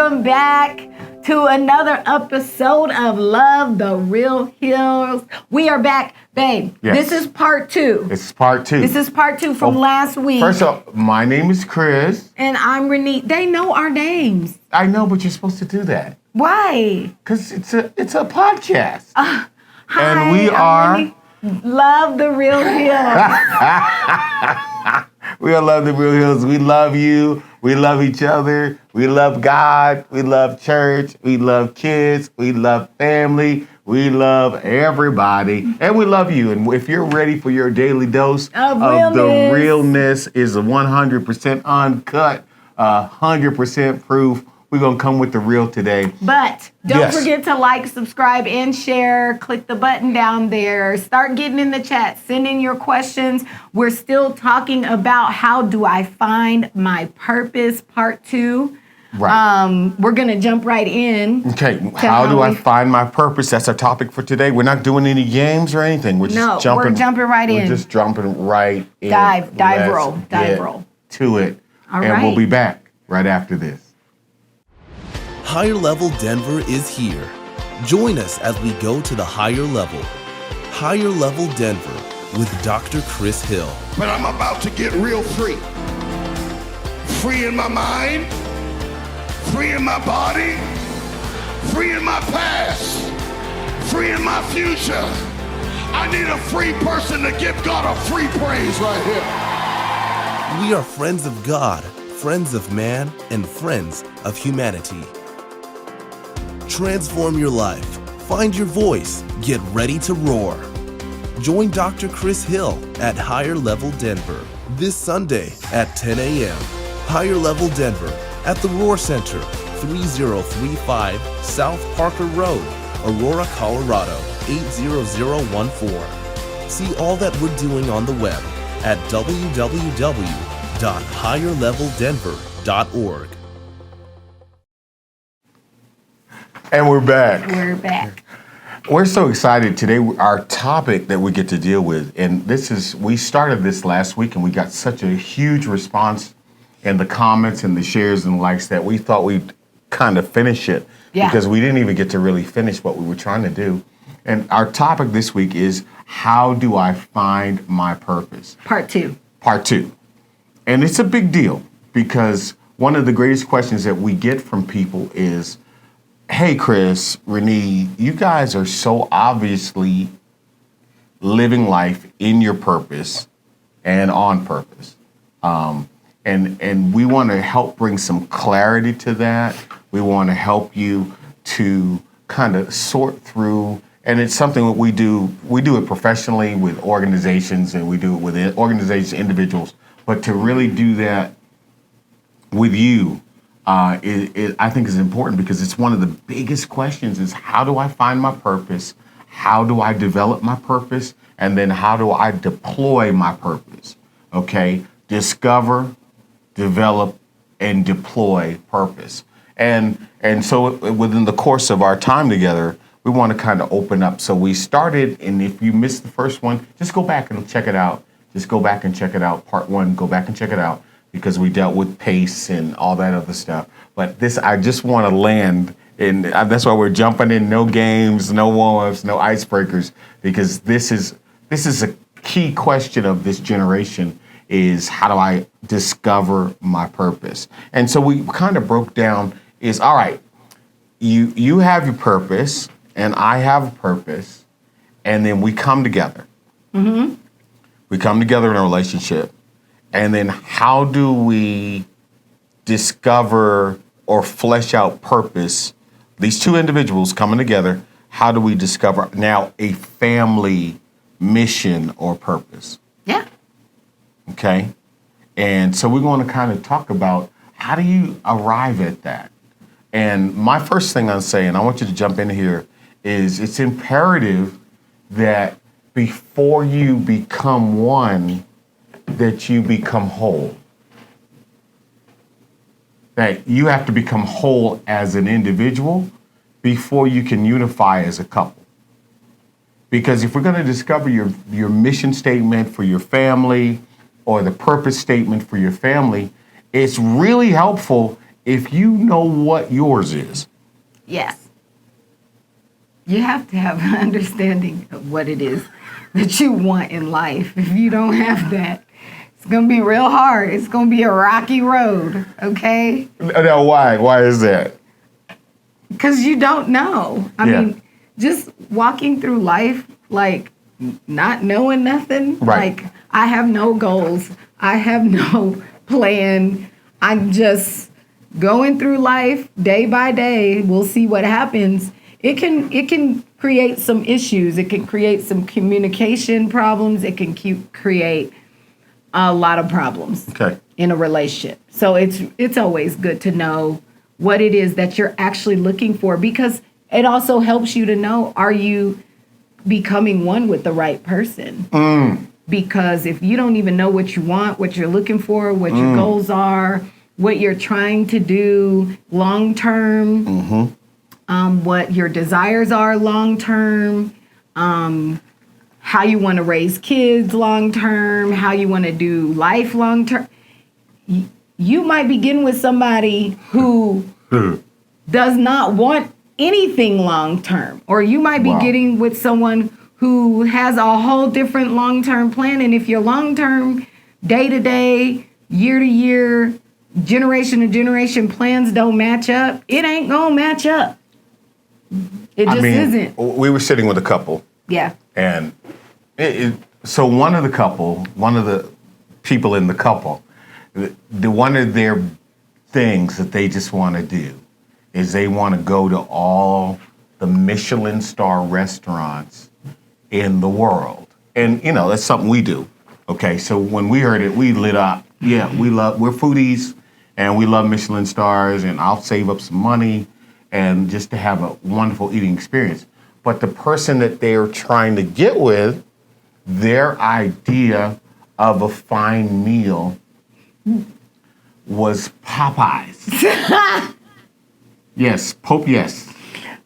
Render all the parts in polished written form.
welcome back to another episode of Love the Real Heals. We are back, babe. Yes. This is part two. This is part two. This is part two from last week. First off, my name is Chris. And I'm Renee. They know our names. I know, but you're supposed to do that. Why? Because it's a podcast. Hi, and we I'm are... Renee. Love the Real Heals. We are Love the Real Heals. We love you. We love each other. We love God. We love church. We love kids. We love family. We love everybody. And we love you. And if you're ready for your daily dose of the realness is 100% uncut, 100% proof. We're going to come with the real today. But don't forget to like, subscribe, and share. Click the button down there. Start getting in the chat. Send in your questions. We're still talking about how do I find my purpose, part two. Right. We're going to jump right in. Okay. How do I find my purpose? That's our topic for today. We're not doing any games or anything. We're just we're jumping right in. We're just jumping right in. Dive roll. To it. All and right. we'll be back right after this. Higher Level Denver is here. Join us as we go to the higher level. Higher Level Denver with Dr. Chris Hill. But I'm about to get real free. Free in my mind, free in my body, free in my past, free in my future. I need a free person to give God a free praise right here. We are friends of God, friends of man, and friends of humanity. Transform your life. Find your voice. Get ready to roar. Join Dr. Chris Hill at Higher Level Denver this Sunday at 10 a.m. Higher Level Denver at the Roar Center, 3035 South Parker Road, Aurora, Colorado, 80014. See all that we're doing on the web at www.higherleveldenver.org. And we're back. We're back. We're so excited today. Our topic that we get to deal with, and we started this last week and we got such a huge response in the comments and the shares and likes that we thought we'd kind of finish it because we didn't even get to really finish what we were trying to do. And our topic this week is, how do I find my purpose? Part two. Part two. And it's a big deal because one of the greatest questions that we get from people is, hey, Chris, Renee, you guys are so obviously living life in your purpose and on purpose. And we want to help bring some clarity to that. We want to help you to kind of sort through, and it's something that we do. We do it professionally with organizations, and we do it with organizations, individuals. But to really do that with you, I think is important because it's one of the biggest questions is, how do I find my purpose? How do I develop my purpose? And then how do I deploy my purpose? Okay, discover, develop, and deploy purpose. And so within the course of our time together, we want to kind of open up. So we started, and if you missed the first one, just go back and check it out. Just go back and check it out. Part one, go back and check it out, because we dealt with pace and all that other stuff. But this, I just want to land, and that's why we're jumping in. No games, no warm-ups, no icebreakers, because this is a key question of this generation is, how do I discover my purpose? And so we kind of broke down is, all right, you have your purpose, and I have a purpose, and then we come together. Mm-hmm. We come together in a relationship. And then how do we discover or flesh out purpose? These two individuals coming together, how do we discover now a family mission or purpose? Yeah. Okay. And so we're going to kind of talk about, how do you arrive at that? And my first thing I'm saying, I want you to jump in here, is it's imperative that before you become one, that you become whole. That you have to become whole as an individual before you can unify as a couple. Because if we're going to discover your mission statement for your family or the purpose statement for your family, it's really helpful if you know what yours is. Yes. You have to have an understanding of what it is that you want in life. If you don't have that, it's going to be real hard. It's going to be a rocky road, okay? Now, why? Why is that? Because you don't know. I Yeah. mean, just walking through life, like not knowing nothing. Right. Like, I have no goals. I have no plan. I'm just going through life day by day. We'll see what happens. It can create some issues. It can create some communication problems. It can create a lot of problems Okay. in a relationship. So it's always good to know what it is that you're actually looking for, because it also helps you to know, are you becoming one with the right person? Because if you don't even know what you want, what you're looking for, what your goals are, what you're trying to do long term, what your desires are long term, how you want to raise kids long term, how you want to do life long term, you might begin with somebody who does not want anything long term, or you might be Wow. getting with someone who has a whole different long term plan. And if your long term, day to day, year to year, generation to generation plans don't match up, it ain't gonna match up. It just isn't. We were sitting with a couple, Yeah. and so one of the people in the couple, one of their things that they just want to do is they want to go to all the Michelin star restaurants in the world. And, you know, that's something we do. Okay, so when we heard it, we lit up. Yeah, we're foodies, and we love Michelin stars, and I'll save up some money and just to have a wonderful eating experience. But the person that they're trying to get with, their idea of a fine meal was Popeyes. Yes, Pope yes.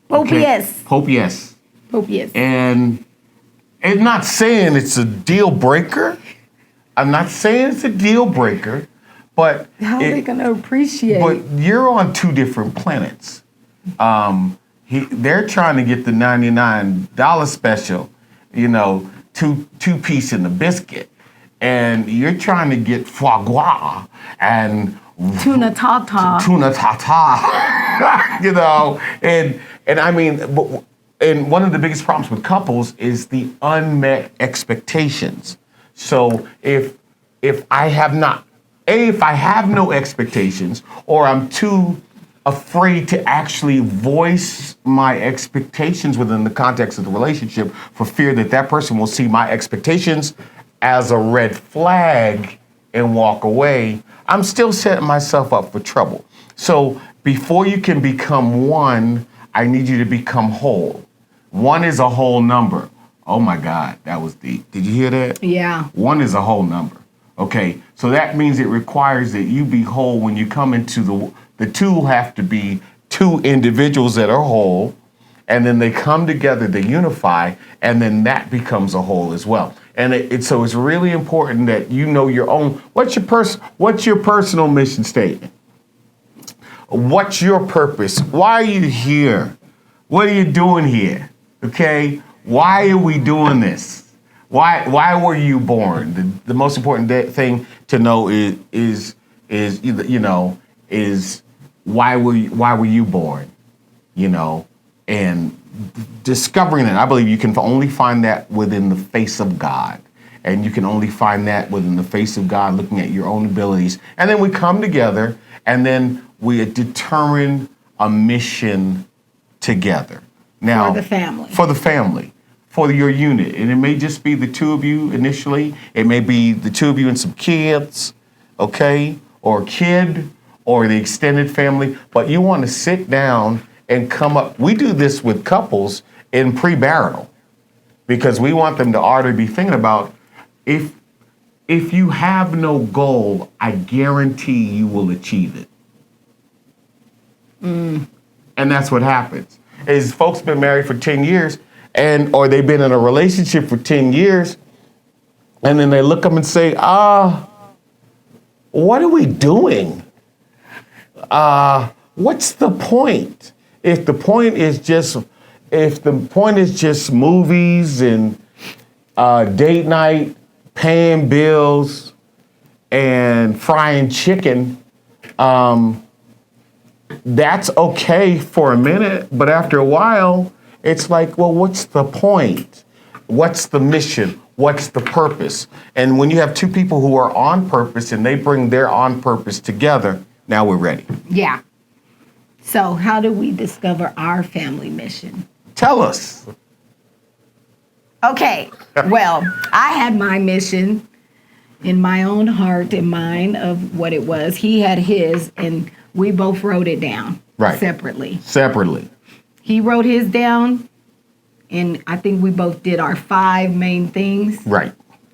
Pope yes. Pope yes. Pope yes. And I'm not saying it's a deal breaker. I'm not saying it's a deal breaker, but How are they gonna appreciate? But you're on two different planets. They're trying to get the $99 special, you know, two piece in the biscuit, and you're trying to get foie gras and Tuna tata. tuna tata, you know, and I mean, and one of the biggest problems with couples is the unmet expectations. So if I have no expectations, or I'm too afraid to actually voice my expectations within the context of the relationship for fear that that person will see my expectations as a red flag and walk away, I'm still setting myself up for trouble. So before you can become one, I need you to become whole. One is a whole number. Oh my God, that was deep. Did you hear that? Yeah. One is a whole number. Okay, so that means it requires that you be whole when you come into the two have to be two individuals that are whole, and then they come together, they unify, and then that becomes a whole as well. And so it's really important that you know your own. What's your personal mission statement? What's your purpose? Why are you here? What are you doing here? Okay, why are we doing this? Why were you born? The most important thing to know is why were you born? You know, and discovering it. I believe you can only find that within the face of God. And you can only find that within the face of God, looking at your own abilities. And then we come together, and then we determine a mission together. Now, For the family. For the family, for your unit. And it may just be the two of you initially. It may be the two of you and some kids, okay? Or a kid, or the extended family. But you want to sit down and come up. We do this with couples in premarital because we want them to already be thinking about if you have no goal, I guarantee you will achieve it. And that's what happens. Is folks been married for 10 years or they've been in a relationship for 10 years, and then they look up and say, what are we doing? what's the point? If the point is just movies and date night, paying bills, and frying chicken, that's okay for a minute, but after a while, it's like, well, what's the point? What's the mission? What's the purpose? And when you have two people who are on purpose and they bring their on purpose together, now we're ready. Yeah. So how do we discover our family mission? Tell us. Okay. Well, I had my mission in my own heart and mind of what it was. He had his, and we both wrote it down separately. Separately. He wrote his down, and I think we both did our 5 main things. Right.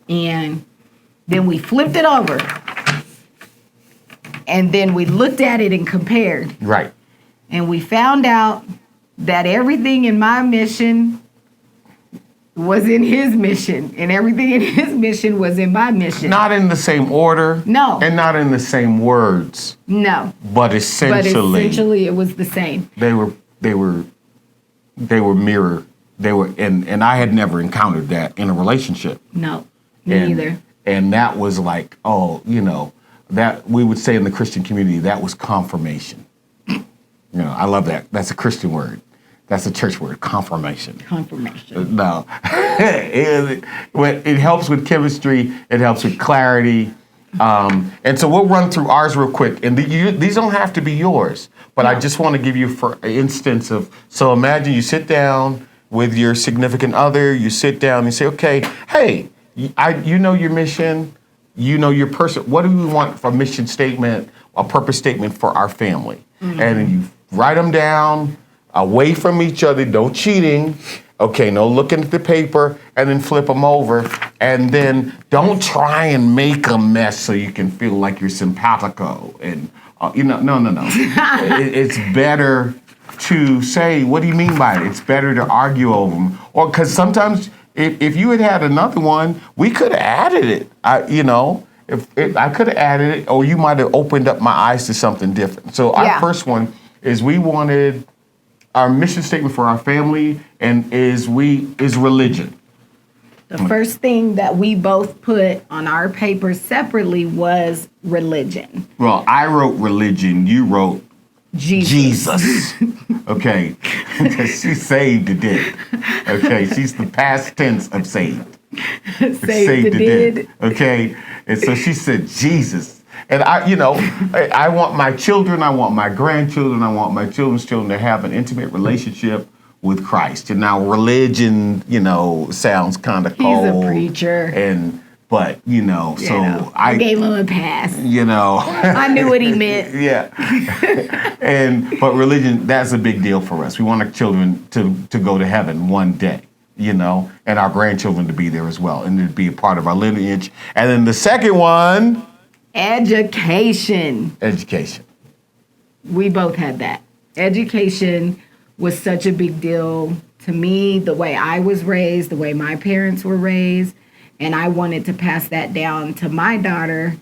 And then we flipped it over. And then we looked at it and compared. Right. And we found out that everything in my mission was in his mission, and everything in his mission was in my mission. Not in the same order. No. And not in the same words. No. But essentially it was the same. They were mirror. And I had never encountered that in a relationship. No, me either. And that was like, that we would say in the Christian community, that was confirmation. I love that. That's a Christian word. That's a church word, confirmation. Confirmation. No. It helps with chemistry. It helps with clarity. And so we'll run through ours real quick. And these don't have to be yours. But I just want to give you for instance of, so imagine you sit down with your significant other. You sit down and you say, okay, hey, you know your mission. You know your person. What do we want for a mission statement, a purpose statement for our family? Mm-hmm. And you write them down away from each other, no cheating. Okay, no looking at the paper, and then flip them over. And then don't try and make a mess so you can feel like you're simpatico. And, no. It's better to say, what do you mean by it? It's better to argue over them. Or because sometimes if you had another one, we could have added it. I could have added it, or you might have opened up my eyes to something different. So our first one is we wanted our mission statement for our family is religion. The first thing that we both put on our paper separately was religion. Well, I wrote religion. You wrote Jesus. Okay. She's saved to did. Okay. She's the past tense of saved. Saved to did. Okay. And so she said Jesus. And I want my children, I want my grandchildren, I want my children's children to have an intimate relationship with Christ. And now religion, sounds kind of cold. He's a preacher. But I gave him a pass. I knew what he meant. Yeah. But religion, that's a big deal for us. We want our children to go to heaven one day, and our grandchildren to be there as well, and to be a part of our lineage. And then the second one, Education. We both had that. Education was such a big deal to me, the way I was raised, the way my parents were raised, and I wanted to pass that down to my daughter,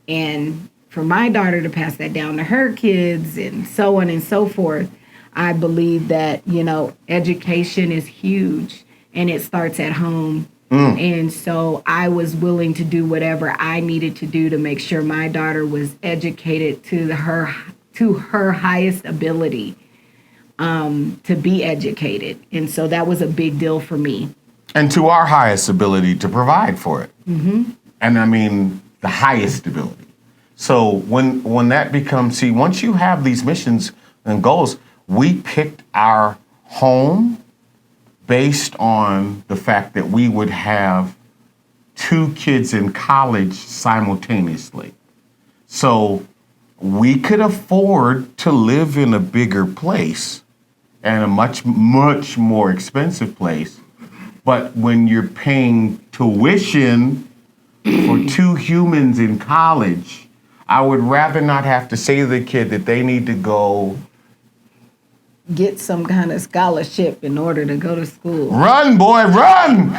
and for my daughter to pass that down to her kids, and so on and so forth. I believe that, education is huge, and it starts at home. And so I was willing to do whatever I needed to do to make sure my daughter was educated to her highest ability, to be educated. And so that was a big deal for me. And to our highest ability to provide for it. Mm-hmm. And I mean, the highest ability. So when that becomes, once you have these missions and goals, we picked our home based on the fact that we would have 2 kids in college simultaneously. So we could afford to live in a bigger place and a much, much more expensive place. But when you're paying tuition for 2 humans in college, I would rather not have to say to the kid that they need to go get some kind of scholarship in order to go to school. Run, boy, run!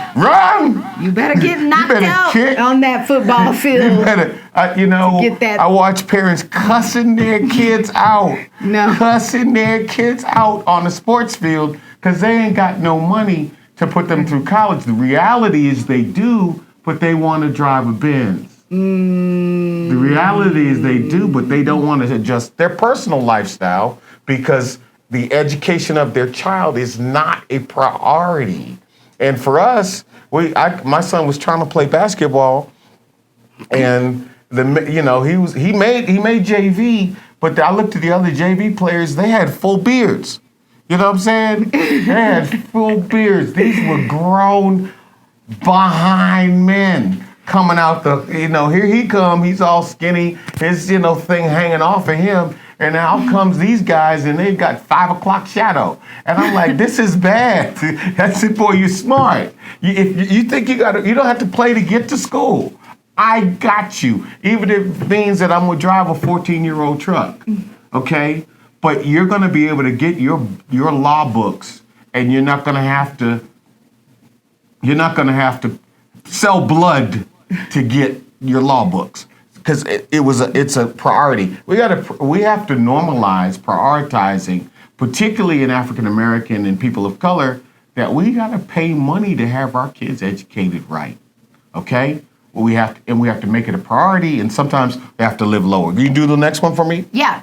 You better get knocked better out kick. on that football You field. better, get that- I watch parents cussing their kids out. No. Cussing their kids out on the sports field because they ain't got no money to put them through college. The reality is they do, but they want to drive a Benz. The reality is they do, but they don't want to adjust their personal lifestyle because the education of their child is not a priority. And for us, my son was trying to play basketball, and he made JV, but I looked at the other JV players; they had full beards. You know what I'm saying? They had full beards. These were grown behind men coming out here he come, he's all skinny, his, thing hanging off of him, and out comes these guys and they've got 5 o'clock shadow. And I'm like, this is bad. That's it, boy, you're smart. If you think you don't have to play to get to school. I got you. Even if it means that I'm gonna drive a 14-year-old truck, okay? But you're gonna be able to get your law books, and you're not gonna have to sell blood to get your law books, because it's a priority. We have to normalize prioritizing, particularly in African American and people of color, that we got to pay money to have our kids educated right. Okay, we have to make it a priority, and sometimes we have to live lower. Can you do the next one for me? Yeah.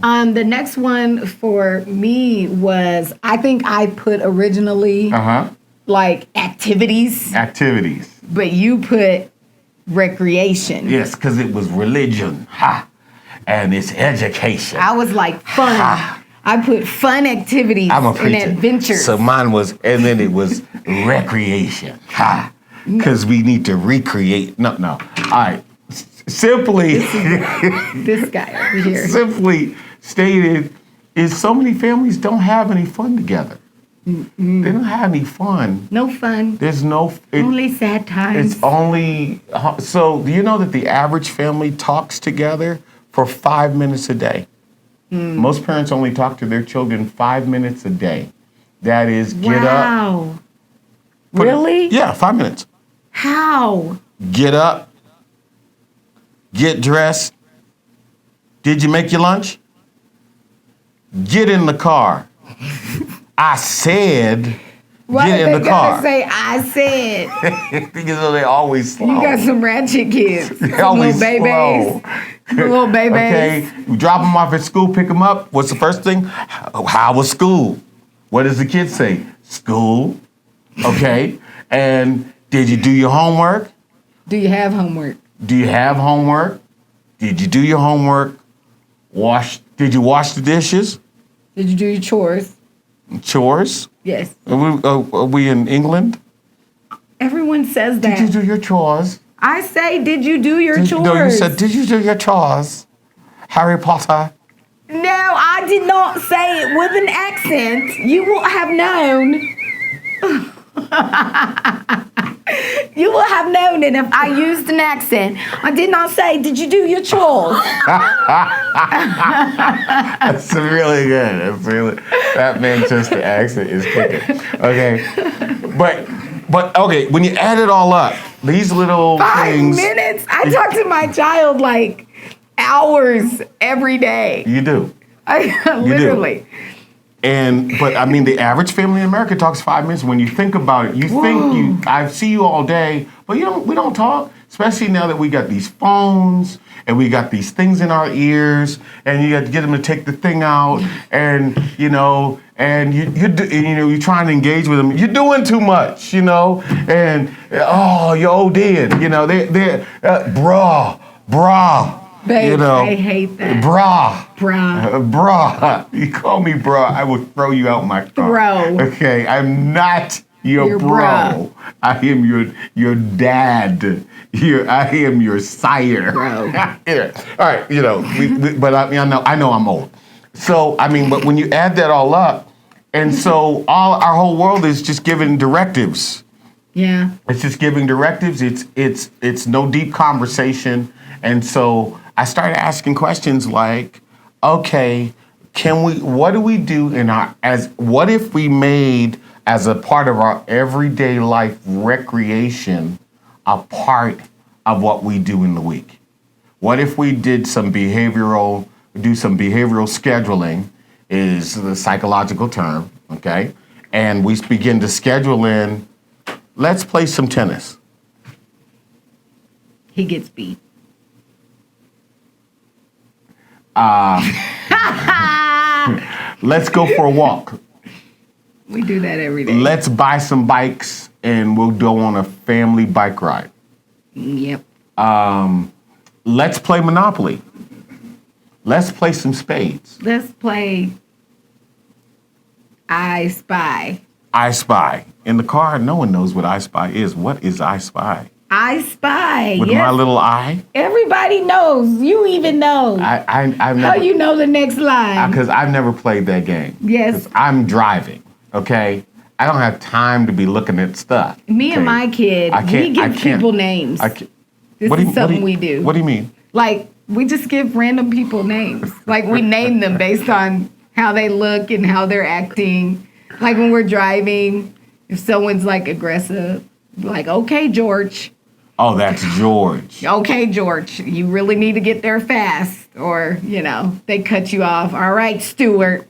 The next one for me was, I think I put originally like activities, but you put recreation. Yes, because it was religion, and it's education. I was like fun. I put fun activities I'm a and preacher. adventures. So mine was, and then it was recreation, because we need to recreate. No. All right. Simply, This guy over here. simply stated, is so many families don't have any fun together. They don't have any fun. No fun. There's Only sad times. It's only, so do you know that the average family talks together for 5 minutes a day? Most parents only talk to their children 5 minutes a day. That is get up. Wow. Really? Yeah, 5 minutes. How? Get up. Get dressed. Did you make your lunch? Get in the car. I said, Why get did in they the car. gotta say I said? You know, they always slow. You got some ratchet kids. They Some always little babies. slow. Little babies. Okay, you drop them off at school, pick them up. What's the first thing? How was school? What does the kid say? School. Okay. And did you do your homework? Do you have homework? Do you have homework? Did you do your homework? Did you wash the dishes? Did you do your chores? Chores? Yes. Are we in England? Everyone says that. Did you do your chores? I say, did you do your chores? No, you said, did you do your chores? Harry Potter. No, I did not say it with an accent. You will have known. You will have known it if I used an accent. I did not say, did you do your chores? That's really good. That Manchester accent is kicking. Okay. But okay, when you add it all up, these little 5 things. minutes? I talk to my child like hours every day. You do. Literally. But I mean, the average family in America talks 5 minutes. When you think about it, I see you all day, but we don't talk. Especially now that we got these phones and we got these things in our ears, and you got to get them to take the thing out, and you're trying to engage with them. You're doing too much, and you're ODing, they're brah. Babe, I hate that. Brah. Bruh. You call me bra, I will throw you out my car. Bro. Okay, I'm not your bro. Bruh. I am your dad. I am your sire. Bro. Yeah. All right, but I know I'm old. So, but when you add that all up, and so our whole world is just giving directives. Yeah. It's just giving directives. It's no deep conversation. And so I started asking questions like, okay, what do we do what if we made as a part of our everyday life recreation, a part of what we do in the week? What if we did do some behavioral scheduling, is the psychological term, okay? And we begin to schedule in, let's play some tennis. He gets beat. Let's go for a walk. We do that every day. Let's buy some bikes and we'll go on a family bike ride. Yep. Let's play Monopoly. Let's play some spades. Let's play I Spy. I Spy. In the car, no one knows what I Spy is. What is I Spy? I Spy. With yes. my little eye? Everybody knows. You even know. I've How never, you know the next line? because I've never played that game. Yes. 'Cause I'm driving, okay? I don't have time to be looking at stuff. Me okay? and my kid, I we can't- I give can't- people names. This What do is you- something we do. What do you mean? Like, we just give random people names. Like, we name them based on how they look and how they're acting. Like, when we're driving, if someone's, like, aggressive, like, okay, George. Oh, that's George. Okay, George, you really need to get there fast. Or, you know, they cut you off. All right, Stuart.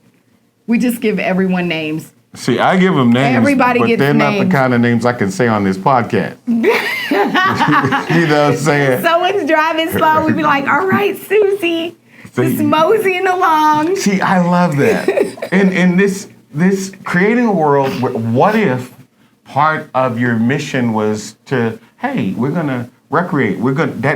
We just give everyone names. See, I give them names, Everybody but gets they're not names. the kind of names I can say on this podcast. You know what I'm saying? Someone's driving slow, we'd be like, all right, Susie, just moseying along. See, I love that. And this creating a world where, what if part of your mission was to, hey, we're gonna recreate.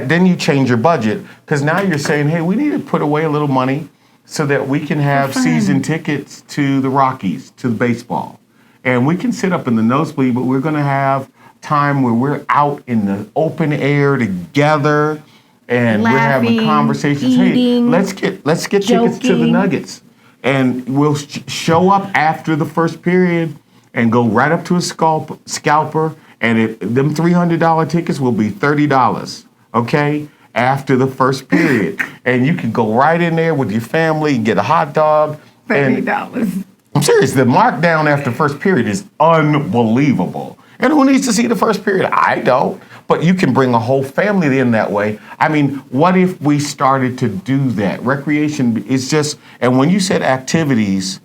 Then you change your budget, because now you're saying, hey, we need to put away a little money so that we can have season tickets to the Rockies, to the baseball. And we can sit up in the nosebleed, but we're gonna have time where we're out in the open air together and we're having Laughing, conversations. eating, Hey, let's get tickets to the joking. Nuggets. And we'll show up after the first period and go right up to a scalper, and them $300 tickets will be $30, okay? After the first period. And you can go right in there with your family and get a hot dog. And $30. I'm serious, the markdown after first period is unbelievable. And who needs to see the first period? I don't. But you can bring a whole family in that way. I mean, what if we started to do that? Recreation is just, and when you said activities,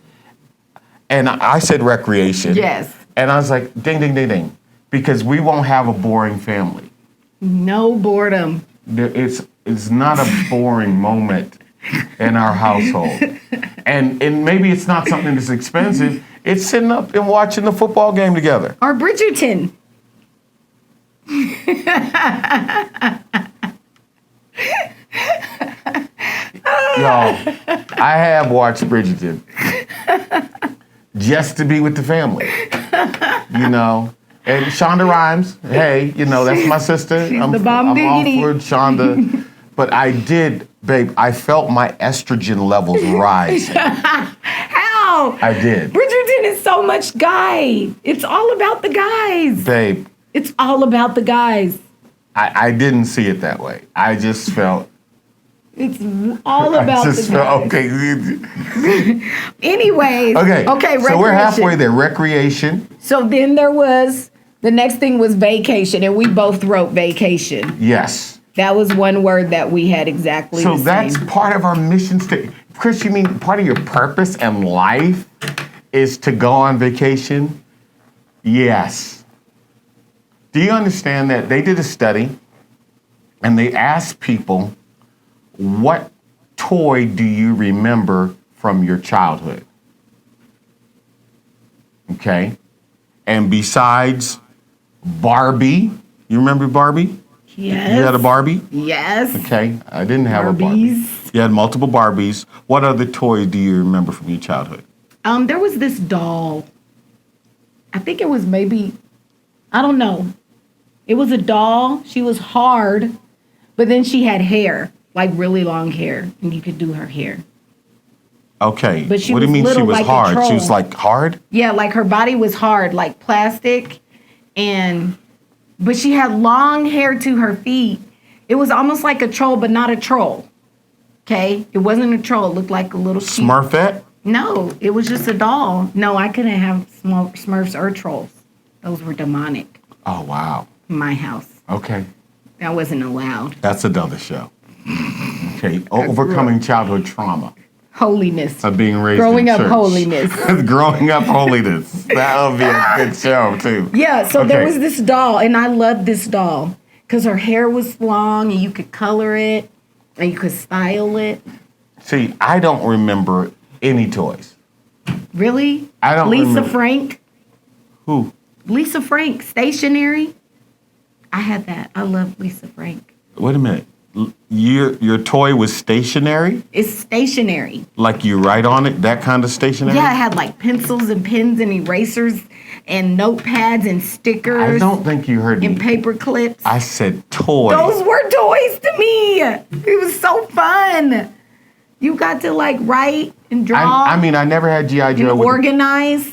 and I said recreation. Yes. And I was like, ding, ding, ding, ding. Because we won't have a boring family. No boredom. It's not a boring moment in our household. And maybe it's not something that's expensive. It's sitting up and watching the football game together. Or Bridgerton. Y'all, I have watched Bridgerton just to be with the family, you know. And Shonda Rhimes, hey, you know, that's my sister. She's I'm the bomb all diggity. for Shonda. But I did, babe, I felt my estrogen levels rise. How? I did. Bridgerton is so much guy. It's all about the guys. Babe, It's all about the guys. I didn't see it that way. I just felt, It's all about I the just guys. felt, okay. Anyways. Okay, Okay, so we're recreation. halfway there, recreation. So then there was, the next thing was vacation, and we both wrote vacation. Yes. That was one word that we had exactly So the that's same. part of our mission statement. Chris, you mean part of your purpose in life is to go on vacation? Yes. Do you understand that they did a study and they asked people, what toy do you remember from your childhood? Okay. And besides Barbie, you remember Barbie? Yes. You had a Barbie? Yes. Okay, I didn't have a Barbie. Barbies. You had multiple Barbies. What other toy do you remember from your childhood? There was this doll. I think it was maybe, I don't know. It was a doll. She was hard, but then she had hair, like really long hair, and you could do her hair. Okay, But she what do you was mean she little was like a hard? She troll. was like hard? Yeah, like her body was hard, like plastic, but she had long hair to her feet. It was almost like a troll, but not a troll. Okay? It wasn't a troll. It looked like a little sheep. Smurfette? No, it was just a doll. No, I couldn't have Smurfs or trolls. Those were demonic Oh, wow. in my house. Okay. That wasn't allowed. That's another show. Okay. Overcoming childhood trauma Holiness. of being raised Growing in up church. holiness. Growing up holiness. That would be a good show, too. Yeah, so there Okay. was this doll, and I loved this doll because her hair was long, and you could color it, and you could style it. See, I don't remember any toys. Really? I don't Lisa remember. Frank. Who? Lisa Frank, stationery. I had that. I love Lisa Frank. Wait a minute. Your toy was stationary? It's stationary. Like you write on it? That kind of stationary? Yeah, I had like pencils and pens and erasers and notepads and I stickers don't think you heard and me. paper clips. I said toy. Those were toys to me. It was so fun. You got to like write and draw I mean, I never had G.I. and Joe. organize.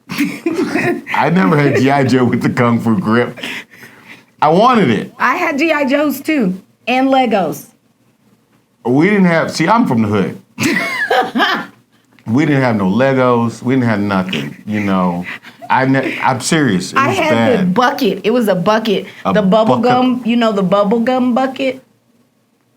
I never had G.I. Joe with the Kung Fu grip. I wanted it. I had G.I. Joes too and Legos. We didn't have, see, I'm from the hood. We didn't have no Legos. We didn't have nothing, you know. I'm serious. It I was had bad. the bucket. It was a bucket. A the bubble bucket. gum, you know the bubble gum bucket?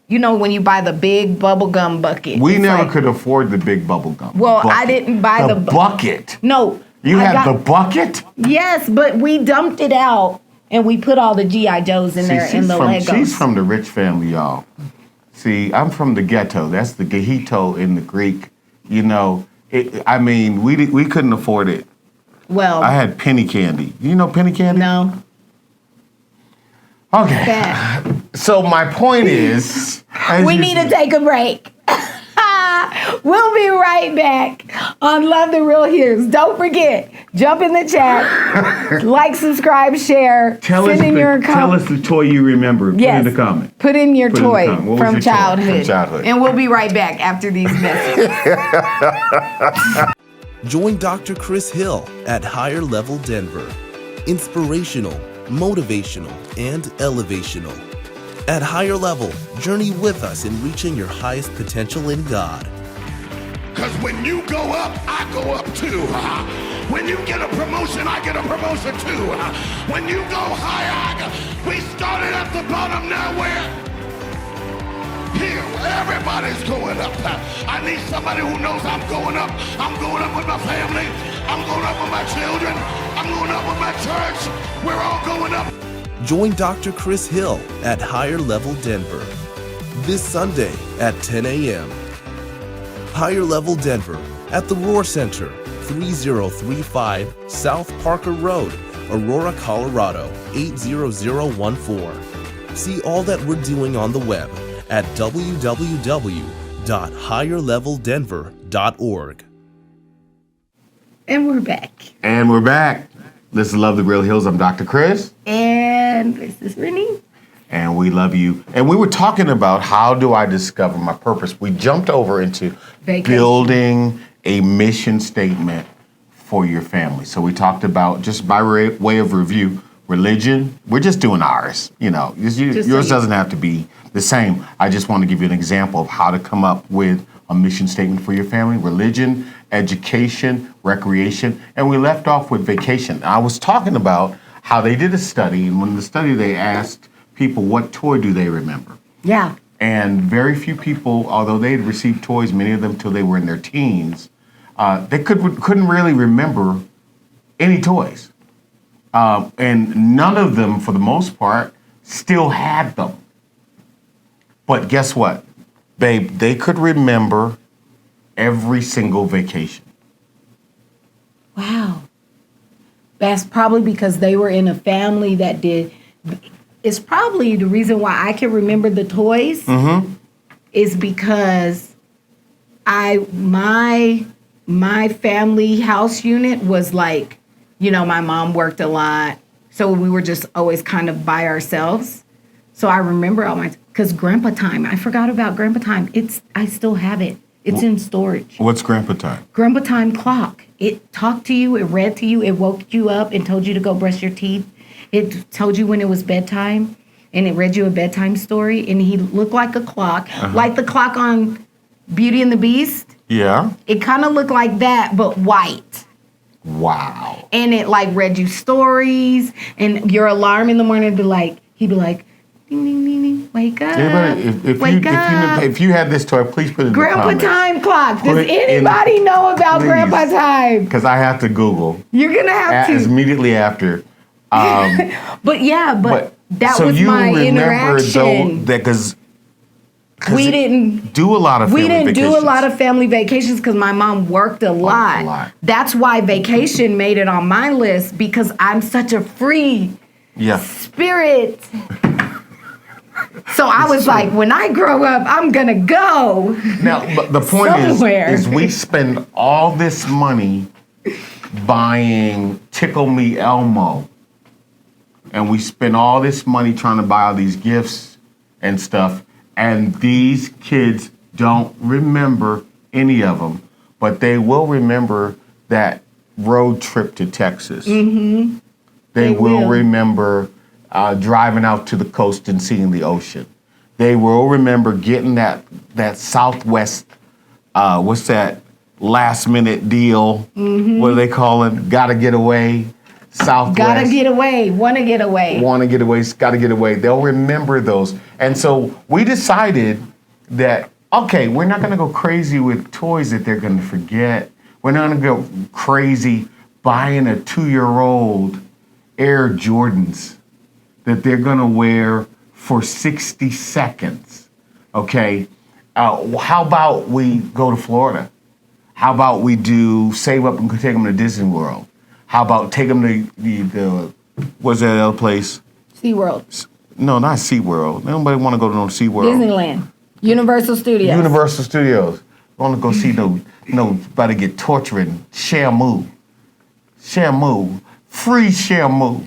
You know when you buy the big bubble gum bucket. We It's never like- could afford the big bubble gum. Well, I bucket. didn't buy the bu- bucket. No. You I had got- the bucket? Yes, but we dumped it out and we put all the G.I. Joes in there and the Legos. She's from the rich family, y'all. See, I'm from the ghetto. That's the gehito in the Greek. You know, I mean, we couldn't afford it. Well, I had penny candy. You know penny candy? no. Okay. Bad. So my point is, as We you- need to take a break. We'll be right back on Love the Real Heroes. Don't forget, jump in the chat, like, subscribe, share, Tell send in your comment. the toy you remember. Yes. Put in the comment. Put in your Put in the toy comment. What was from your toy childhood. from childhood? And we'll be right back after these messages. Join Dr. Chris Hill at Higher Level Denver. Inspirational, motivational, and elevational. At Higher Level, journey with us in reaching your highest potential in God. Because when you go up, I go up too. When you get a promotion, I get a promotion too. When you go higher, we started at the bottom, now we're here. Everybody's going up. I need somebody who knows I'm going up. I'm going up with my family. I'm going up with my children. I'm going up with my church. We're all going up. Join Dr. Chris Hill at Higher Level Denver this Sunday at 10 a.m. Higher Level Denver at the Roar Center, 3035 South Parker Road, Aurora, Colorado, 80014. See all that we're doing on the web at www.higherleveldenver.org. And we're back. And we're back. This is Love the Real Hills. I'm Dr. Chris. And this is Renee. And we love you. And we were talking about how do I discover my purpose. We jumped over into Vacation. building a mission statement for your family. So we talked about, just by way of review, religion. We're just doing ours. You know, yours doesn't have to be the same. I just want to give you an example of how to come up with a mission statement for your family. Religion, education, recreation. And we left off with vacation. I was talking about how they did a study. And when the study, they asked people, what toy do they remember? Yeah. And very few people, although they had received toys, many of them till they were in their teens, they couldn't really remember any toys. And none of them, for the most part, still had them. But guess what? Babe, they could remember every single vacation. Wow. That's probably because they were in a family that did. It's probably the reason why I can remember the toys is because my family house unit was like, you know, my mom worked a lot. So we were just always kind of by ourselves. So I remember all my, because Grandpa Time, I forgot about Grandpa Time. I still have it. It's in storage. What's Grandpa Time? Grandpa Time clock. It talked to you, it read to you, it woke you up and told you to go brush your teeth. It told you when it was bedtime and it read you a bedtime story and he looked like a clock, like the clock on Beauty and the Beast. Yeah. It kind of looked like that, but white. Wow. And it like read you stories, and your alarm in the morning would be like, he'd be like, ding, ding, ding, ding, wake up. Everybody, wake up. if you had this toy, please put it in Grandpa the comments. Time Clock. Does Put it in- anybody know about please. Grandpa Time? Because I have to Google You're going to have to. immediately after. But yeah, but that so was you my remember interaction. that because We didn't do a lot of We family didn't do a vacations. lot of family vacations because my mom worked a lot. That's why vacation made it on my list, because I'm such a free Yeah. spirit. So I was like, when I grow up, I'm gonna go. Now, but the point Somewhere. is we spend all this money buying Tickle Me Elmo, and we spend all this money trying to buy all these gifts and stuff, and these kids don't remember any of them, but they will remember that road trip to Texas. Mm-hmm. They will remember driving out to the coast and seeing the ocean. They will remember getting that Southwest, what's that last minute deal? Mm-hmm. What do they call it? Gotta get away. Southwest. Gotta get away. Wanna get away. Want to get away, gotta get away. They'll remember those. And so we decided that, okay, we're not gonna go crazy with toys that they're gonna forget. We're not gonna go crazy buying a 2-year-old Air Jordans that they're gonna wear for 60 seconds, okay? How about we go to Florida? How about we save up and take them to Disney World? How about take them to the what's that other place? SeaWorld. No, not SeaWorld. Nobody want to go to no SeaWorld. Disneyland. Universal Studios. Universal Studios. Want to go see about to get torturing Shamu. Shamu. Free Shamu.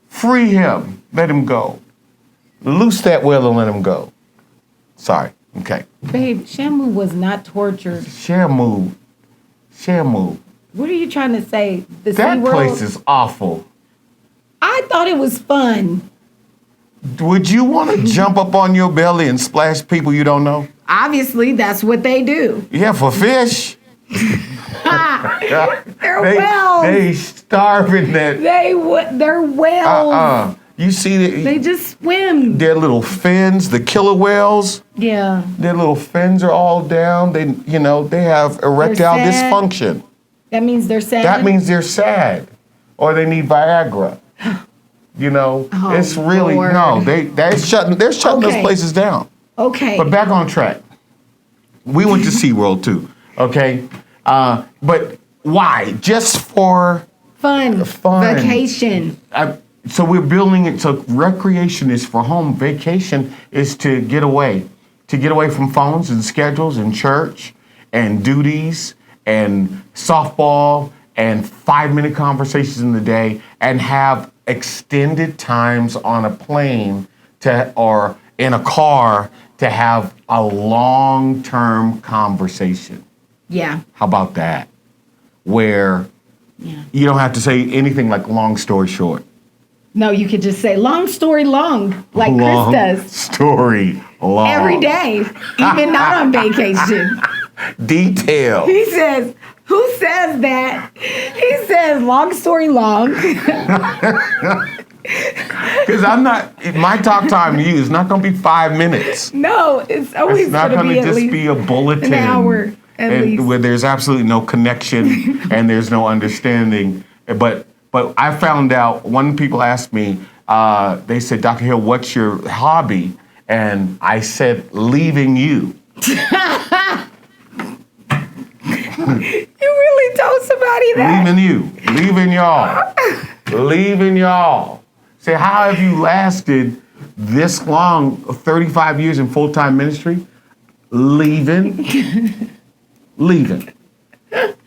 Free him. Let him go. Loose that whale and let him go. Sorry. Okay. Babe, Shamu was not tortured. Shamu. What are you trying to say? The That SeaWorld? place is awful. I thought it was fun. Would you want to jump up on your belly and splash people you don't know? Obviously, that's what they do. Yeah, for fish. They're whales. They starving that. They're whales. You see They just swim. their little fins, the killer whales. Yeah. Their little fins are all down. They have erectile They're sad. dysfunction. That means they're sad. That means they're sad, or they need Viagra. It's really Lord. They're shutting those Okay. places down. Okay. But back on track. We went to SeaWorld too, okay? But why? Just for Fun. Vacation. so we're building it. So recreation is for home. Vacation is to get away from phones and schedules and church and duties and softball and 5-minute conversations in the day, and have extended times on a plane or in a car to have a long-term conversation. Yeah. How about that? Where you don't have to say anything like long story short. No, you could just say long story long, like Long Chris does. story long. Every day, even not on vacation. Detail. He says, who says that? He says long story long. Because my talk time to you is not going to be 5 minutes. No, it's always It's not going to going be to at just least be a bulletin. an hour at least. Where there's absolutely no connection and there's no understanding. But I found out, when people asked me, they said, Dr. Hill, what's your hobby? And I said, leaving you. You really told somebody that? Leaving y'all. Say, how have you lasted this long, 35 years in full-time ministry? Leaving.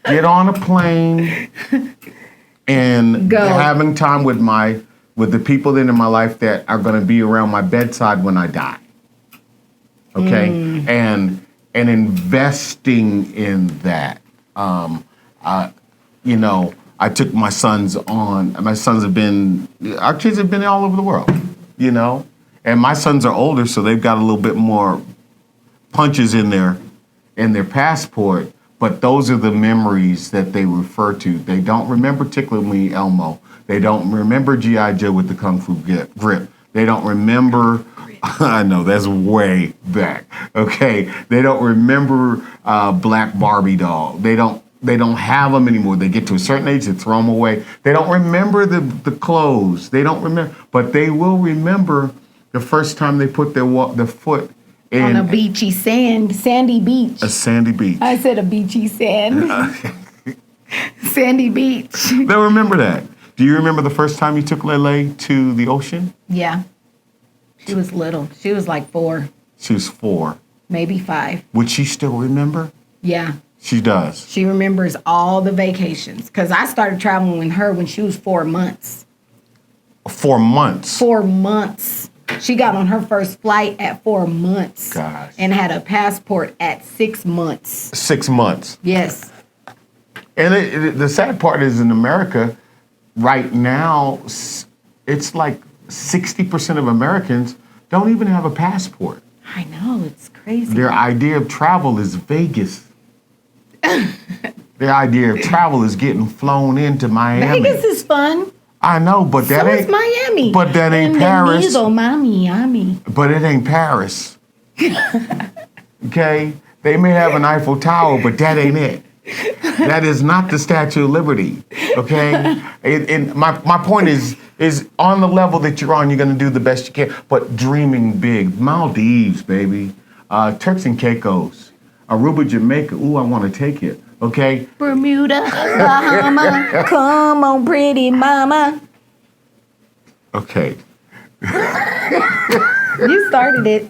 Get on a plane and Go. having time with the people in my life that are going to be around my bedside when I die. Okay? And investing in that. I took my sons on. Our kids have been all over the world, and my sons are older, so they've got a little bit more punches in their in their passport, but those are the memories that they refer to. They don't remember Tickle Me Elmo. They don't remember G.I. Joe with the Kung Fu grip. They don't remember, I know, that's way back, okay? They don't remember Black Barbie doll. They don't have them anymore. They get to a certain age, they throw them away. They don't remember the clothes. They don't remember, but they will remember the first time they put their foot in On a beachy sandy beach. a sandy beach. I said a beachy sand. Sandy beach. They'll remember that. Do you remember the first time you took Lele to the ocean? Yeah. She was little. She was like 4, She was 4. maybe 5. Would she still remember? Yeah. She does. She remembers all the vacations because I started traveling with her when she was 4 months. 4 months. 4 months. She got on her first flight at 4 months. Gosh. And had a passport at 6 months. 6 months. Yes. And the sad part is in America, right now, it's like 60% of Americans don't even have a passport. I know, it's crazy. Their idea of travel is Vegas. Their idea of travel is getting flown into Miami. Vegas is fun. I know, but that So ain't is Miami. But that ain't Paris. Miami. But it ain't Paris. Okay? They may have an Eiffel Tower, but that ain't it. That is not the Statue of Liberty. Okay? And my point is on the level that you're on, you're going to do the best you can. But dreaming big. Maldives, baby. Turks and Caicos. Aruba, Jamaica. Ooh, I want to take it. Okay? Bermuda, Bahama, come on, pretty mama. Okay. You started it.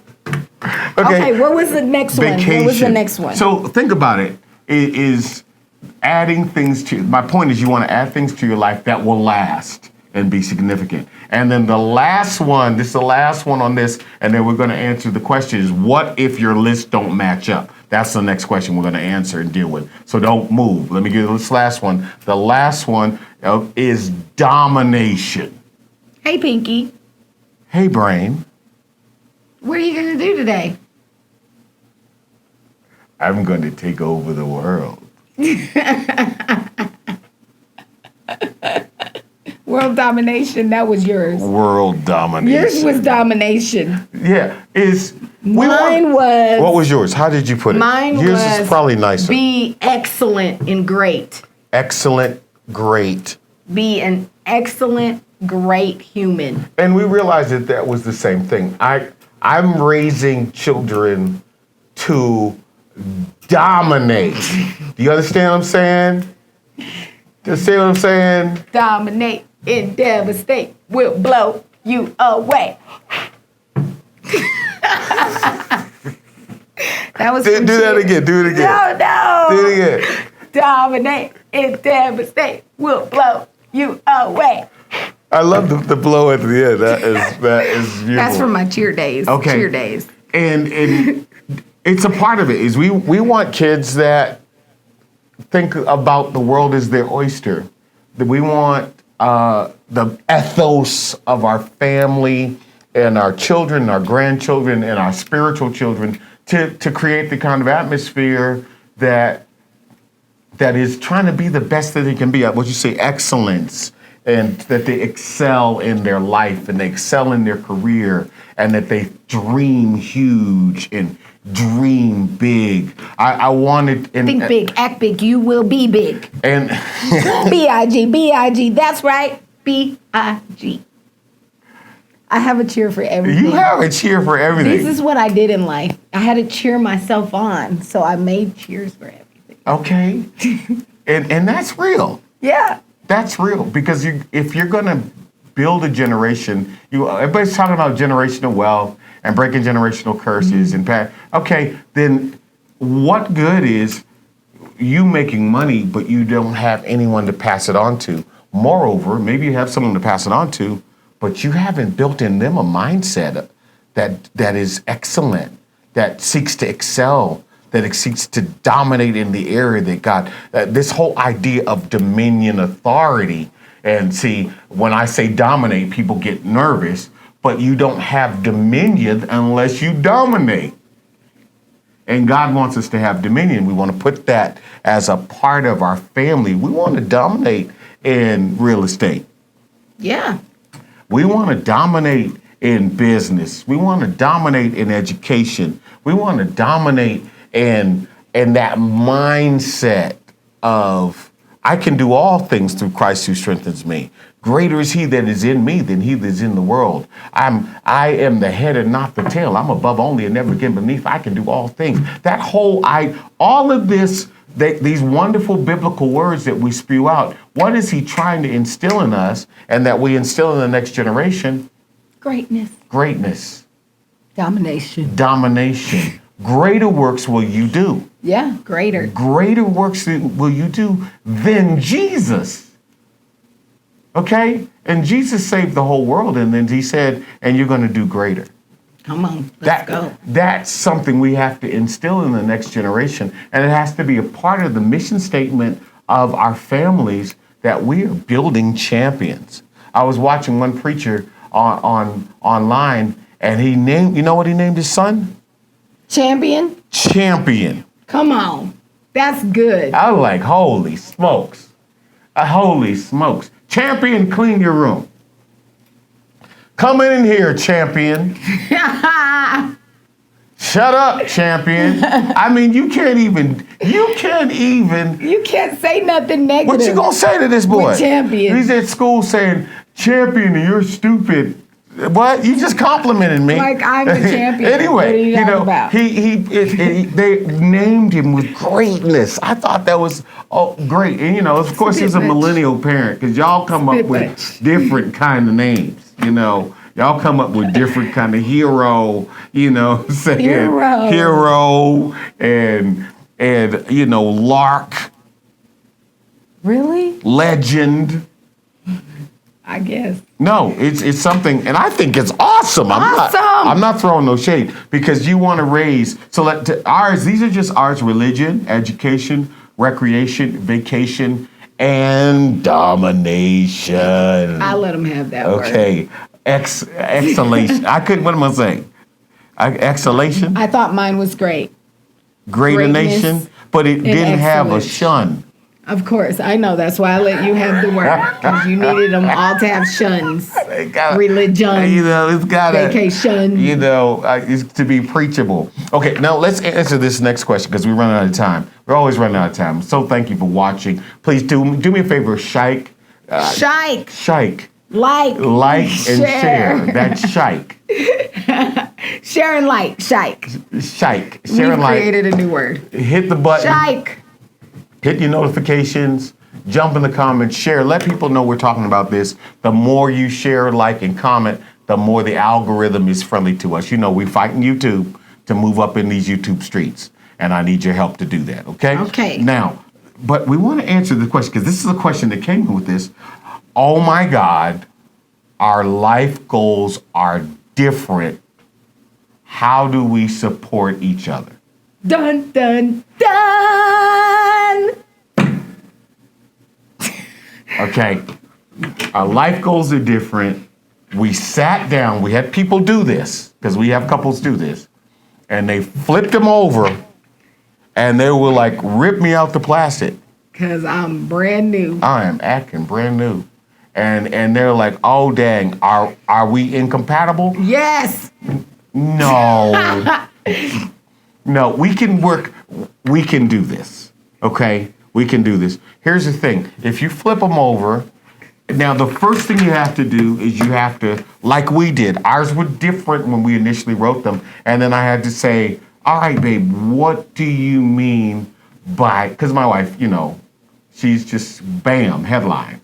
Okay, Okay, what was the next one? What was the next one? So think about it. It is adding things to, my point is you want to add things to your life that will last and be significant. And then the last one, this is the last one on this, and then we're going to answer the question is, what if your list don't match up? That's the next question we're going to answer and deal with. So don't move. Let me give you this last one. The last one is domination. Hey, Pinky, Hey, brain. what are you going to do today? I'm going to take over the world. World domination, that was yours. World domination. Yours was domination. Yeah, Mine was. What was yours? How did you put it? Mine yours was. is probably nicer. Be excellent and great. Excellent, great. Be an excellent, great human. And we realized that was the same thing. I'm raising children to dominate. Do you understand what I'm saying? Do you understand what I'm saying? Dominate and devastate will blow you away. That was Do that again. Do it again. No. Do it again. Dominate and devastate will blow you away. I love the blow at the end. That is beautiful. That's from my cheer days. Okay. Cheer days. And it's a part of it. Is we want kids that think about the world as their oyster. That we want the ethos of our family and our children, our grandchildren, and our spiritual children to create the kind of atmosphere that is trying to be the best that they can be at. What you say, excellence, and that they excel in their life and they excel in their career and that they dream huge and dream big. I wanted... Think big, act big, you will be big. And B-I-G, B-I-G, that's right, B-I-G. I have a cheer for everything. you have a cheer for everything. This is what I did in life. I had to cheer myself on, so I made cheers for everything. Okay. and that's real. Yeah. That's real because if you're going to build a generation, everybody's talking about generational wealth and breaking generational curses and okay, then what good is you making money but you don't have anyone to pass it on to? Moreover, maybe you have someone to pass it on to, but you haven't built in them a mindset that is excellent, that seeks to excel, that seeks to dominate in the area that God, this whole idea of dominion authority. And see, when I say dominate, people get nervous, but you don't have dominion unless you dominate. And God wants us to have dominion. We want to put that as a part of our family. We want to dominate in real estate. Yeah. We want to dominate in business. We want to dominate in education. We want to dominate in that mindset of I can do all things through Christ who strengthens me. Greater is he that is in me than he that is in the world. I am the head and not the tail. I'm above only and never again beneath. I can do all things. That whole all of this, these wonderful biblical words that we spew out, what is he trying to instill in us and that we instill in the next generation? Greatness. Greatness. Domination. Domination. Greater works will you do. Yeah, greater. Greater works will you do than Jesus. Okay? And Jesus saved the whole world, and then he said, and you're going to do greater. Come on, let's go. That's something we have to instill in the next generation, and it has to be a part of the mission statement of our families that we are building champions. I was watching one preacher online, and he named, you know what he named his son? Champion? Champion. Come on. That's good. I was like, holy smokes. Holy smokes. Champion, clean your room. Come in here, champion. Shut up, champion. I mean, you can't say nothing negative. What you gonna say to this boy? With champion. He's at school saying, champion, you're stupid. What? You just complimented me. Like I'm the champion. Anyway, what are you talking about? They named him with greatness. I thought that was great. And of course, he's a millennial parent because y'all come up with different kind of names. Y'all come up with different kind of hero. Saying hero and lark. Really? Legend. I guess. No, it's something, and I think it's awesome. I'm not throwing no shade because you want to raise. So these are just ours: religion, education, recreation, vacation, and domination. I let them have that word. Okay, exhalation. I couldn't. What am I saying? Exhalation. I thought mine was great. Greater nation, but it didn't have a shun. Of course, I know. That's why I let you have the word because you needed them all to have shuns. Religion. It's got vacation. It's to be preachable. Okay, now let's answer this next question because we're running out of time. We're always running out of time. So thank you for watching. Please do me a favor, shike. Shike. Like and share. That's shike. Share and like. Shike. Shike. Share and like. We created a new word. Hit the button. Shike. Hit your notifications, jump in the comments, share, let people know we're talking about this. The more you share, like, and comment, the more the algorithm is friendly to us. We're fighting YouTube to move up in these YouTube streets, and I need your help to do that, okay? Okay. Now, but we want to answer the question, because this is a question that came in with this. Oh my God, our life goals are different. How do we support each other? Dun, dun, dun! Okay, our life goals are different. We sat down, we had people do this, because we have couples do this, and they flipped them over, and they were like, rip me out the plastic. Because I'm brand new. I am acting brand new. And they're like, oh, dang, are we incompatible? Yes! No. No, we can do this, okay? We can do this. Here's the thing. If you flip them over, now the first thing you have to do is you have to, like we did, ours were different when we initially wrote them, and then I had to say, all right, babe, what do you mean by, because my wife, she's just, bam, headline.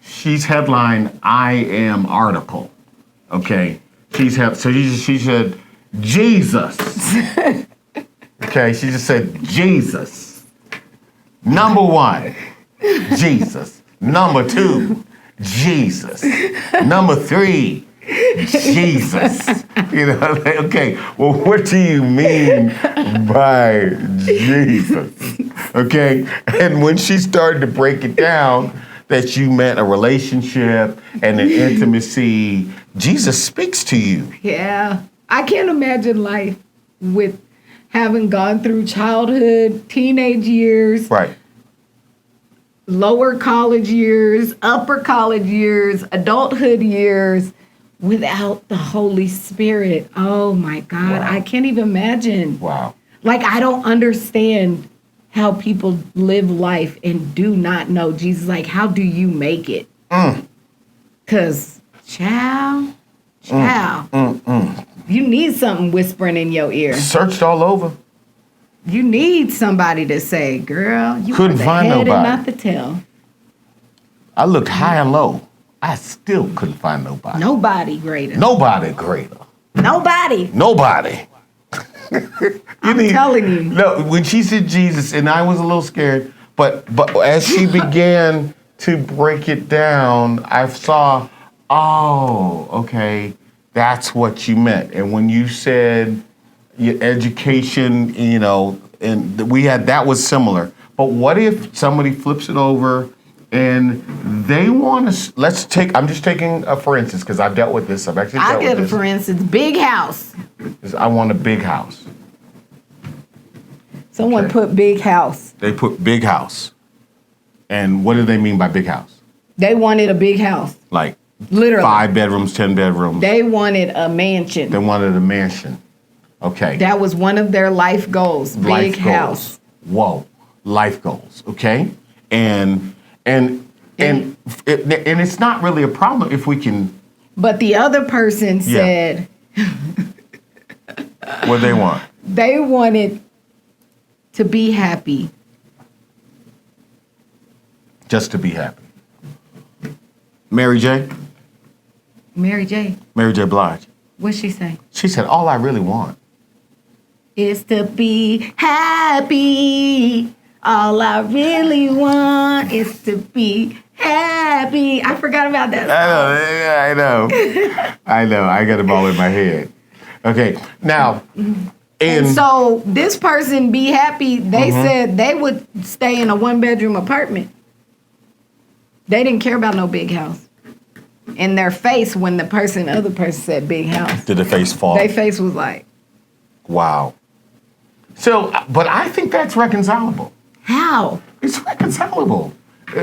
She's headline, I am article, okay? She said, Jesus. Okay, she just said Jesus. Number 1, Jesus. Number 2, Jesus. Number 3, Jesus. Okay, well, what do you mean by Jesus? Okay, and when she started to break it down, that you meant a relationship and an intimacy, Jesus speaks to you. Yeah. I can't imagine life having gone through childhood, teenage years, Right. lower college years, upper college years, adulthood years without the Holy Spirit. Oh my God, Wow. I can't even imagine. Wow. Like, I don't understand how people live life and do not know Jesus. Like, how do you make it? Because, child, you need something whispering in your ear. Searched all over. You need somebody to say, girl, you Couldn't are the find head nobody. and not the tail. I looked high and low. I still couldn't find nobody. Nobody greater. Nobody greater. Nobody. Nobody. I'm telling you. No, when she said Jesus, and I was a little scared, but as she began to break it down, I saw, oh, okay, that's what you meant. And when you said your education, you know, and we had, that was similar. But what if somebody flips it over and they want to, let's take, I'm just taking a for instance, because I've dealt with this. I've actually dealt I get with it, this. for instance, big house. I want a big house. Someone Okay. put big house. They put big house. And what do they mean by big house? They wanted a big house. Like Literally. 5 bedrooms, 10 bedrooms. They wanted a mansion. They wanted a mansion. Okay. That was one of their life goals. Big Life house. goals. Whoa. Life goals. Okay. And it's not really a problem if we can. But the other person said What they want. they wanted to be happy. Just to be happy. Mary J. Mary J. Blige. What'd she say? She said, all I really want. Is to be happy. All I really want is to be happy. I forgot about that. I know. I know. I got them all in my head. Okay. Now, And so this person, be happy, they said they would stay in a 1-bedroom apartment. They didn't care about no big house. In their face, when the other person said big house, did the face fall? their face was like, Wow. So, but I think that's reconcilable. how? It's reconcilable.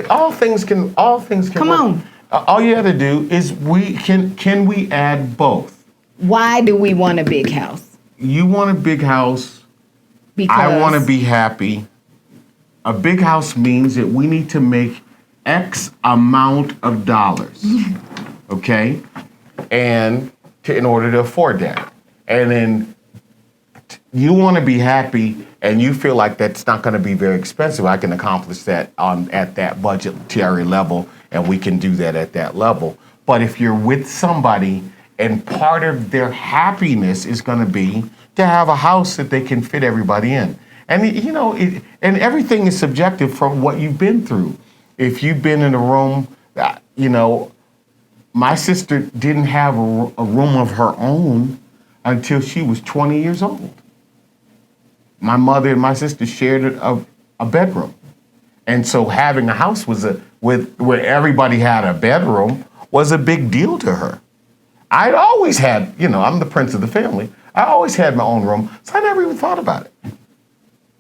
All things can. Come work. on. All you have to do is can we add both? Why do we want a big house? You want a big house. Because I want to be happy. A big house means that we need to make X amount of dollars. Okay? And in order to afford that. And then you want to be happy and you feel like that's not going to be very expensive. I can accomplish that at that budgetary level, and we can do that at that level. But if you're with somebody and part of their happiness is going to be to have a house that they can fit everybody in. And, you know, and everything is subjective from what you've been through. If you've been in a room, you know, my sister didn't have a room of her own until she was 20 years old. My mother and my sister shared a bedroom. And so having a house where everybody had a bedroom was a big deal to her. I'd always had, you know, I'm the prince of the family. I always had my own room, so I never even thought about it.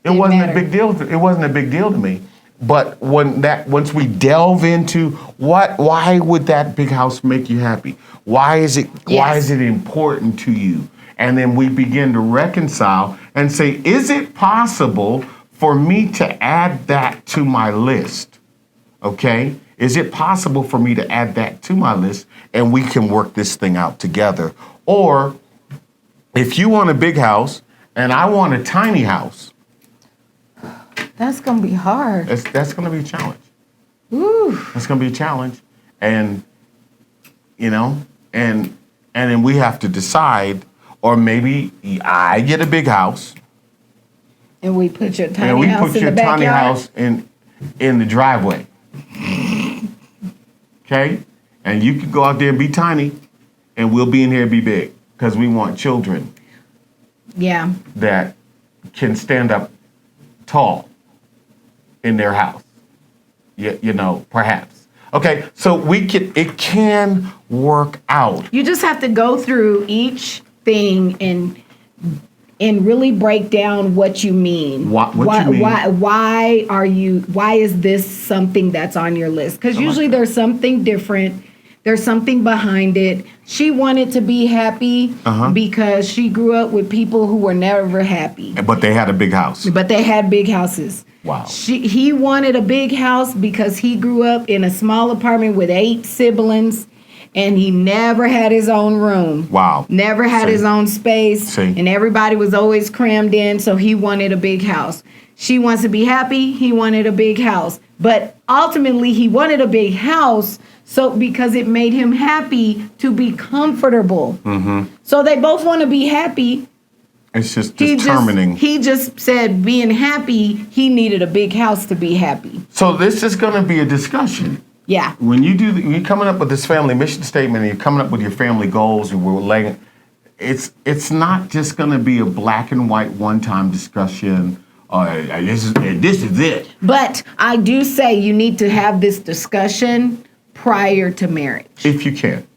It wasn't a big deal. It wasn't a big deal to me. But once we delve into why would that big house make you happy? Why is it important to you? And then we begin to reconcile and say, is it possible for me to add that to my list? Okay? Is it possible for me to add that to my list and we can work this thing out together? Or if you want a big house and I want a tiny house, That's going to be hard. that's going to be a challenge. Ooh. That's going to be a challenge. And, you know, and then we have to decide, or maybe I get a big house. And we put your And tiny we house put in your the backyard. tiny house in the driveway. Okay? And you can go out there and be tiny, and we'll be in here and be big. Because we want children Yeah. that can stand up tall in their house. You know, perhaps. Okay, so it can work out. You just have to go through each thing and and really break down what you mean. What you mean? Why is this something that's on your list? Because usually there's something different. There's something behind it. She wanted to be happy because she grew up with people who were never happy. But they had a big house. But they had big houses. Wow. He wanted a big house because he grew up in a small apartment with 8 siblings, and he never had his own room. Wow. Never had See. his own space. See. And everybody was always crammed in, so he wanted a big house. She wants to be happy. He wanted a big house. But ultimately, he wanted a big house because it made him happy to be comfortable. So they both want to be happy. It's just determining. He just said being happy, he needed a big house to be happy. So this is going to be a discussion. Yeah. When you're coming up with this family mission statement and you're coming up with your family goals and we're laying, it's not just going to be a black and white one-time discussion. This is it. But I do say you need to have this discussion prior to marriage. If you can.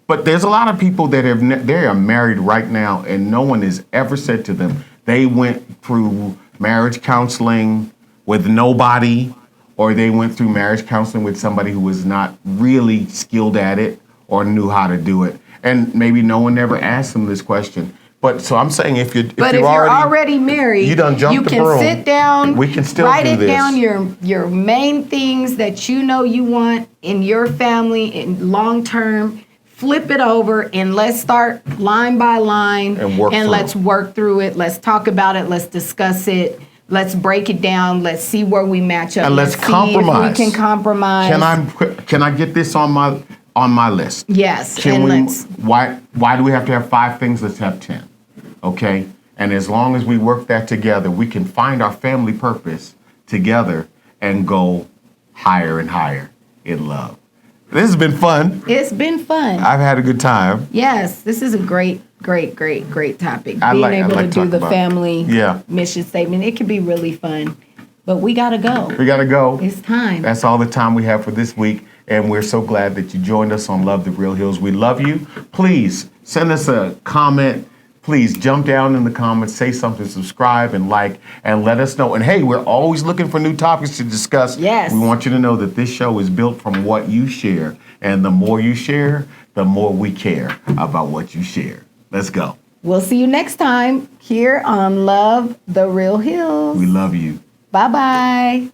But there's a lot of people that they are married right now and no one has ever said to them they went through marriage counseling with nobody, or they went through marriage counseling with somebody who was not really skilled at it or knew how to do it. And maybe no one ever asked them this question. But so I'm saying if you're already married, you done jumped the broom, sit down, we can still write do it this. down your main things that you know you want in your family in long term. Flip it over and let's start line by line and let's work through it. Let's talk about it. Let's discuss it. Let's break it down. Let's see where we match up. And let's compromise. See if we can compromise. Can I get this on my list? Yes. Why do we have to have 5 things? Let's have 10. Okay? And as long as we work that together, we can find our family purpose together and go higher and higher in love. This has been fun. It's been fun. I've had a good time. Yes, this is a great topic. I Being like able to do the about family Yeah. mission statement, it can be really fun. But we gotta go. We got to go. It's time. That's all the time we have for this week. And we're so glad that you joined us on Love the Real Hills. We love you. Please send us a comment. Please jump down in the comments, say something, subscribe and like, and let us know. And hey, we're always looking for new topics to discuss. Yes. We want you to know that this show is built from what you share. And the more you share, the more we care about what you share. Let's go. We'll see you next time here on Love the Real Hills. We love you. Bye-bye.